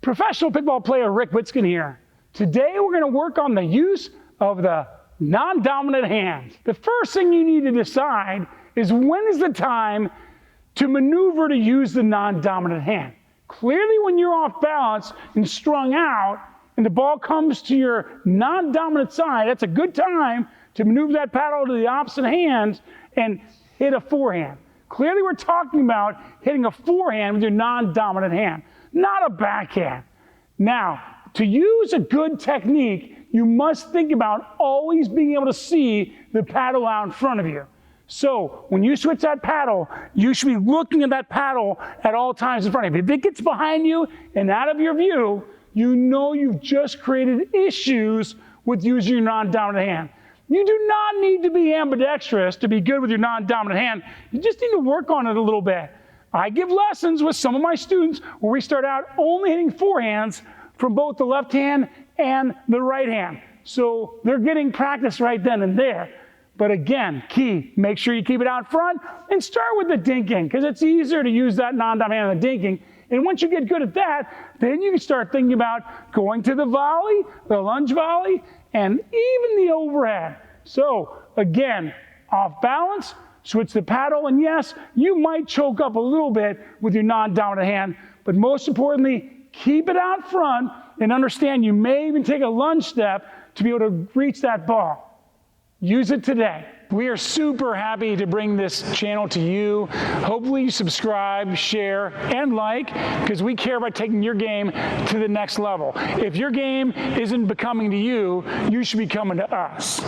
Professional pickleball player Rick Witsken here. Today we're going to work on the use of the non-dominant hand. The first thing you need to decide is when is the time to maneuver to use the non-dominant hand. Clearly when you're off balance and strung out and the ball comes to your non-dominant side, that's a good time to maneuver that paddle to the opposite hand and hit a forehand. Clearly we're talking about hitting a forehand with your non-dominant hand, not a backhand. Now, to use a good technique, you must think about always being able to see the paddle out in front of you. So when you switch that paddle, you should be looking at that paddle at all times in front of you. If it gets behind you and out of your view, you know you've just created issues with using your non-dominant hand. You do not need to be ambidextrous to be good with your non-dominant hand. You just need to work on it a little bit. I give lessons with some of my students where we start out only hitting forehands from both the left hand and the right hand. So they're getting practice right then and there. But again, key, make sure you keep it out front and start with the dinking because it's easier to use that non-dominant hand than the dinking. And once you get good at that, then you can start thinking about going to the volley, the lunge volley, and even the overhead. So again, off balance, switch the paddle, and yes, you might choke up a little bit with your non-dominant hand, but most importantly, keep it out front and understand you may even take a lunge step to be able to reach that ball. Use it today. We are super happy to bring this channel to you. Hopefully you subscribe, share, and like, because we care about taking your game to the next level. If your game isn't becoming to you, you should be coming to us.